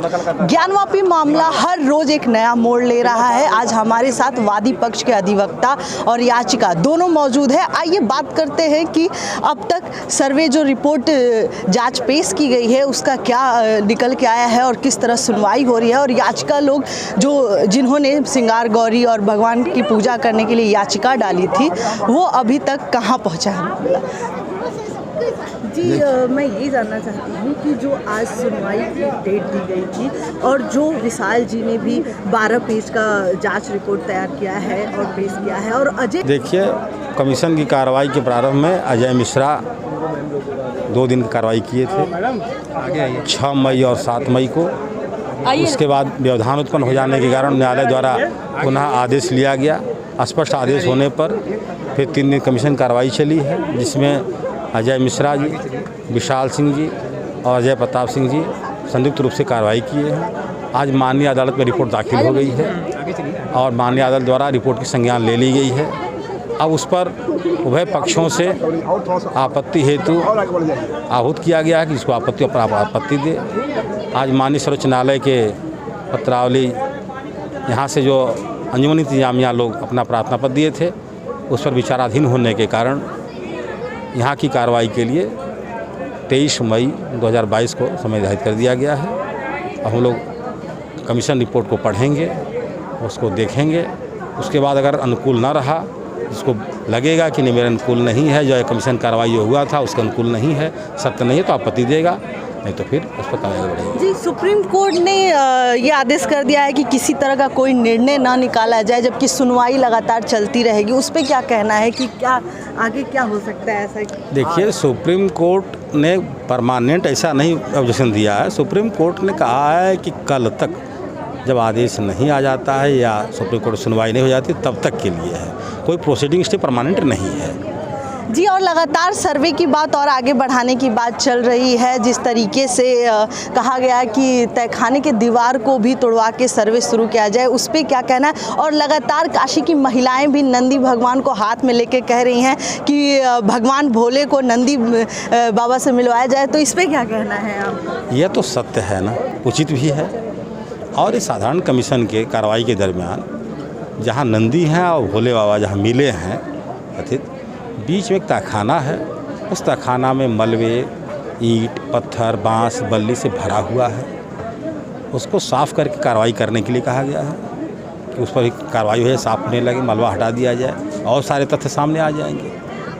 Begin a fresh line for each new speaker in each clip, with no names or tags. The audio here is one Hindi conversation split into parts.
ज्ञानवापी मामला हर रोज एक नया मोड़ ले रहा है। आज हमारे साथ वादी पक्ष के अधिवक्ता और याचिका दोनों मौजूद है। आइए बात करते हैं कि अब तक सर्वे जो रिपोर्ट जांच पेश की गई है उसका क्या निकल के आया है और किस तरह सुनवाई हो रही है, और याचिका लोग जो जिन्होंने श्रृंगार गौरी और भगवान की पूजा करने के लिए याचिका डाली थी वो अभी तक कहाँ पहुँचा है। जी मैं यही जानना चाहती हूँ कि जो आज सुनवाई की डेट दी गई थी और जो विशाल जी ने भी 12 पेज का जांच रिपोर्ट तैयार किया है और पेश किया है, और अजय
देखिए कमीशन की कार्रवाई के प्रारंभ में अजय मिश्रा 2 दिन की कार्रवाई किए थे, 6 मई और 7 मई को। उसके बाद व्यवधान उत्पन्न हो जाने के कारण न्यायालय द्वारा पुनः आदेश लिया गया। स्पष्ट आदेश होने पर फिर 3 दिन कमीशन कार्रवाई चली है, जिसमें अजय मिश्रा जी, विशाल सिंह जी और अजय प्रताप सिंह जी संयुक्त रूप से कार्रवाई किए हैं। आज माननीय अदालत में रिपोर्ट दाखिल हो गई है और माननीय अदालत द्वारा रिपोर्ट की संज्ञान ले ली गई है। अब उस पर उभय पक्षों से आपत्ति हेतु आहूत किया गया है कि इसको आपत्ति पर आपत्ति दे। आज माननीय सर्वोच्च न्यायालय के पत्रावली यहाँ से जो अंजुमन इंतजामिया लोग अपना प्रार्थना पत्र दिए थे उस पर विचाराधीन होने के कारण यहाँ की कार्रवाई के लिए 23 मई 2022 को समय निर्धारित कर दिया गया है। अब हम लोग कमीशन रिपोर्ट को पढ़ेंगे, उसको देखेंगे, उसके बाद अगर अनुकूल ना रहा, जिसको लगेगा कि नहीं मेरे अनुकूल नहीं है, जो कमीशन कार्रवाई हुआ था उसके अनुकूल नहीं है, सत्य नहीं है, तो आपत्ति देगा, नहीं तो फिर उस पर कार्रवाई बढ़ेगी।
जी सुप्रीम कोर्ट ने ये आदेश कर दिया है कि किसी तरह का कोई निर्णय ना निकाला जाए जबकि सुनवाई लगातार चलती रहेगी, उस पर क्या कहना है कि क्या आगे क्या हो सकता है ऐसा? देखिए
सुप्रीम कोर्ट ने परमानेंट ऐसा नहीं ऑब्जेक्शन दिया है। सुप्रीम कोर्ट ने कहा है कि कल तक जब आदेश नहीं आ जाता है या सुप्रीम कोर्ट सुनवाई नहीं हो जाती तब तक के लिए है, कोई प्रोसीडिंग स्टे परमानेंट नहीं है।
जी और लगातार सर्वे की बात और आगे बढ़ाने की बात चल रही है। जिस तरीके से कहा गया कि तहखाने के दीवार को भी तोड़वा के सर्वे शुरू किया जाए, उस पर क्या कहना है? और लगातार काशी की महिलाएं भी नंदी भगवान को हाथ में लेके कह रही हैं कि भगवान भोले को नंदी बाबा से मिलवाया जाए, तो इस पर क्या कहना है आप?
यह तो सत्य है ना, उचित भी है। और इस साधारण कमीशन के कार्रवाई के दरमियान जहाँ नंदी हैं और भोले बाबा जहाँ मिले हैं कथित, बीच में एक तहखाना है, उस तहखाना में मलबे, ईंट, पत्थर, बांस, बल्ली से भरा हुआ है। उसको साफ़ करके कार्रवाई करने के लिए कहा गया है कि उस पर कार्रवाई हो जाए, साफ़ होने लगे, मलबा हटा दिया जाए और सारे तथ्य सामने आ जाएंगे,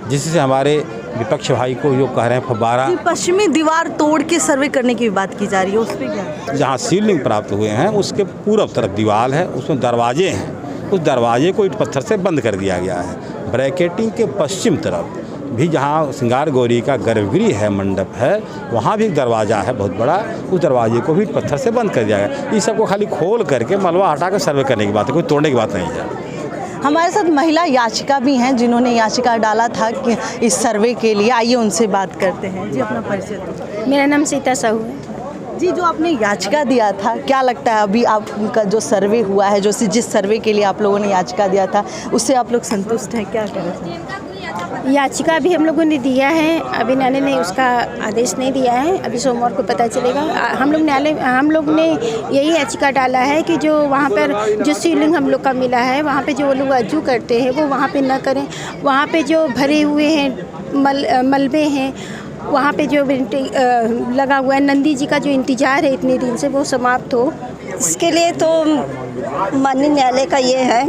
जिससे हमारे विपक्ष भाई को जो कह रहे हैं फव्वारा
पश्चिमी दीवार तोड़ के सर्वे करने की बात की जा रही है, उस पर क्या?
जहाँ शिवलिंग प्राप्त हुए हैं उसके पूर्व तरफ दीवार है, उसमें दरवाजे हैं, उस दरवाजे को ईंट पत्थर से बंद कर दिया गया है। ब्रैकेटिंग के पश्चिम तरफ भी जहाँ श्रृंगार गौरी का गर्भगृह है, मंडप है, वहाँ भी एक दरवाज़ा है बहुत बड़ा, उस दरवाजे को भी पत्थर से बंद कर दिया गया। इस सबको खाली खोल करके मलबा हटा कर सर्वे करने की बात है, कोई तोड़ने की बात नहीं है।
हमारे साथ महिला याचिका भी हैं जिन्होंने याचिका डाला था कि इस सर्वे के लिए। आइए उनसे बात करते हैं। जी अपना परिचय दीजिए।
मेरा नाम सीता साहू है।
जी जो आपने याचिका दिया था, क्या लगता है अभी आपका जो सर्वे हुआ है, जो जिस सर्वे के लिए आप लोगों ने याचिका दिया था उससे आप लोग संतुष्ट हैं? क्या कह रहे हैं?
याचिका भी हम लोगों ने दिया है, अभी न्यायालय ने उसका आदेश नहीं दिया है, अभी सोमवार को पता चलेगा। हम लोग ने यही याचिका डाला है कि जो वहाँ पर जो शिवलिंग हम लोग का मिला है वहाँ पे जो लोग अजू करते हैं वो वहाँ पे न करें, वहाँ पे जो भरे हुए हैं मलबे हैं, वहाँ पे जो लगा हुआ है नंदी जी का जो इंतजार है इतने दिन से वो समाप्त हो।
इसके लिए तो माननीय न्यायालय का ये है,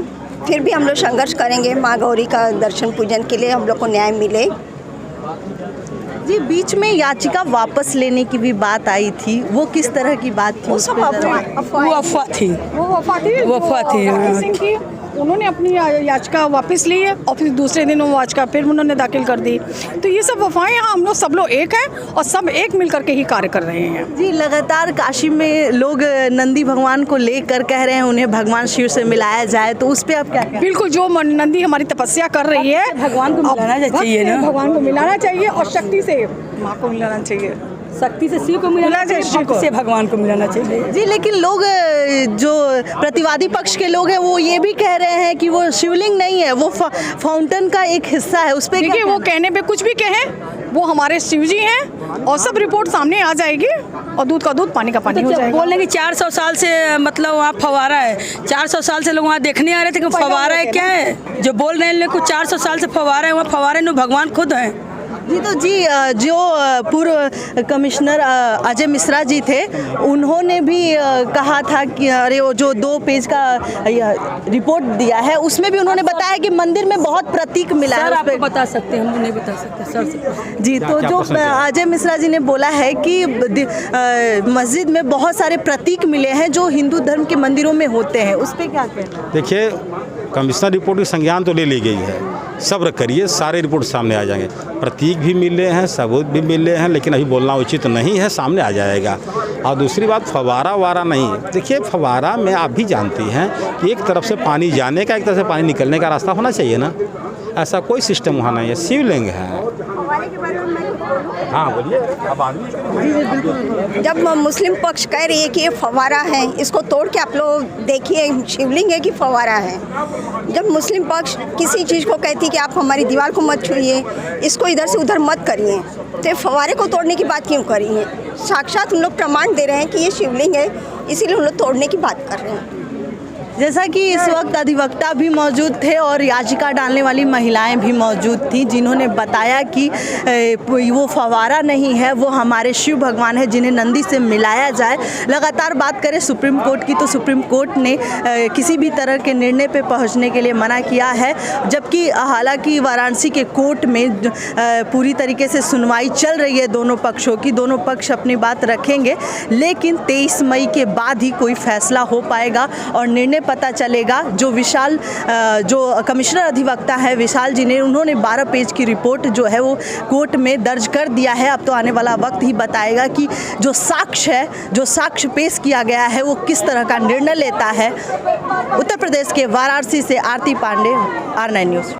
फिर भी हम लोग संघर्ष करेंगे माँ गौरी का दर्शन पूजन के लिए, हम लोग को न्याय मिले।
जी बीच में याचिका वापस लेने की भी बात आई थी, वो किस तरह की बात थी?
वो अफवाह थी। उन्होंने अपनी याचिका वापस ली है और फिर दूसरे दिन वो याचिका फिर उन्होंने दाखिल कर दी। तो ये सब अफवाहें, यहाँ हम लोग सब लोग एक हैं और सब एक मिल करके ही कार्य कर रहे हैं।
जी लगातार काशी में लोग नंदी भगवान को लेकर कह रहे हैं उन्हें भगवान शिव से मिलाया जाए, तो उस पर आप क्या कहें?
बिल्कुल, जो नंदी हमारी तपस्या कर रही है
भगवान को मिलाना चाहिए ना,
भगवान को मिलाना चाहिए और शक्ति से माँ को मिलाना चाहिए,
शक्ति से शिव को मिलाना चाहिए, भक्ति से भगवान को मिलाना चाहिए।
जी लेकिन लोग जो प्रतिवादी पक्ष के लोग हैं वो ये भी कह रहे हैं कि वो शिवलिंग नहीं है, वो फाउंटेन का एक हिस्सा है, उस पर
देखिए वो कहने पे कुछ भी कहें, वो हमारे शिव जी हैं और सब रिपोर्ट सामने आ जाएगी। और दूध का दूध, पानी का पानी हो जाएगा।
बोल रहे कि 400 साल से मतलब वहाँ फवारा है, 400 साल से लोग वहाँ देखने आ रहे थे कि फवारा है क्या है। जो बोल रहे हैं कुछ 400 साल से फवारा है, वहाँ फवारे में भगवान खुद हैं।
जी तो जी जो पूर्व कमिश्नर अजय मिश्रा जी थे, उन्होंने भी कहा था कि अरे वो जो 2 पेज का रिपोर्ट दिया है उसमें भी उन्होंने बताया कि मंदिर में बहुत प्रतीक मिला है।
सर आपको बता सकते हैं, हम नहीं बता सकते सर से।
जी तो जो अजय मिश्रा जी ने बोला है कि मस्जिद में बहुत सारे प्रतीक मिले हैं जो हिंदू धर्म के मंदिरों में होते हैं, उस पर क्या कहना है?
देखिए, कमिश्नर रिपोर्ट की संज्ञान तो ले ली गई है, सब्र करिए, सारे रिपोर्ट सामने आ जाएंगे। प्रतीक भी मिले हैं, सबूत भी मिले हैं, लेकिन अभी बोलना उचित नहीं है, सामने आ जाएगा। और दूसरी बात, फवारा वारा नहीं है। देखिए, फवारा में आप भी जानती हैं कि एक तरफ से पानी जाने का, एक तरफ से पानी निकलने का रास्ता होना चाहिए ना। ऐसा कोई सिस्टम वहाँ नहीं है, शिवलिंग है। हाँ बोलिए।
जब मुस्लिम पक्ष कह रही है कि ये फवारा है, इसको तोड़ के आप लोग देखिए शिवलिंग है कि फवारा है। जब मुस्लिम पक्ष किसी चीज़ को कहती है कि आप हमारी दीवार को मत छूइए, इसको इधर से उधर मत करिए, तो फवारे को तोड़ने की बात क्यों करी है? साक्षात उन लोग प्रमाण दे रहे हैं कि ये शिवलिंग है, इसीलिए उन लोग तोड़ने की बात कर रहे हैं।
जैसा कि इस वक्त अधिवक्ता भी मौजूद थे और याचिका डालने वाली महिलाएं भी मौजूद थी, जिन्होंने बताया कि वो फवारा नहीं है, वो हमारे शिव भगवान है जिन्हें नंदी से मिलाया जाए। लगातार बात करें सुप्रीम कोर्ट की, तो सुप्रीम कोर्ट ने किसी भी तरह के निर्णय पे पहुंचने के लिए मना किया है, जबकि हालांकि वाराणसी के कोर्ट में पूरी तरीके से सुनवाई चल रही है दोनों पक्षों की, दोनों पक्ष अपनी बात रखेंगे, लेकिन 23 मई के बाद ही कोई फैसला हो पाएगा और निर्णय पता चलेगा। जो विशाल जो कमिश्नर अधिवक्ता है विशाल जी ने, उन्होंने 12 पेज की रिपोर्ट जो है वो कोर्ट में दर्ज कर दिया है। अब तो आने वाला वक्त ही बताएगा कि जो साक्ष्य है, जो साक्ष्य पेश किया गया है, वो किस तरह का निर्णय लेता है। उत्तर प्रदेश के वाराणसी से आरती पांडे, R9 न्यूज़।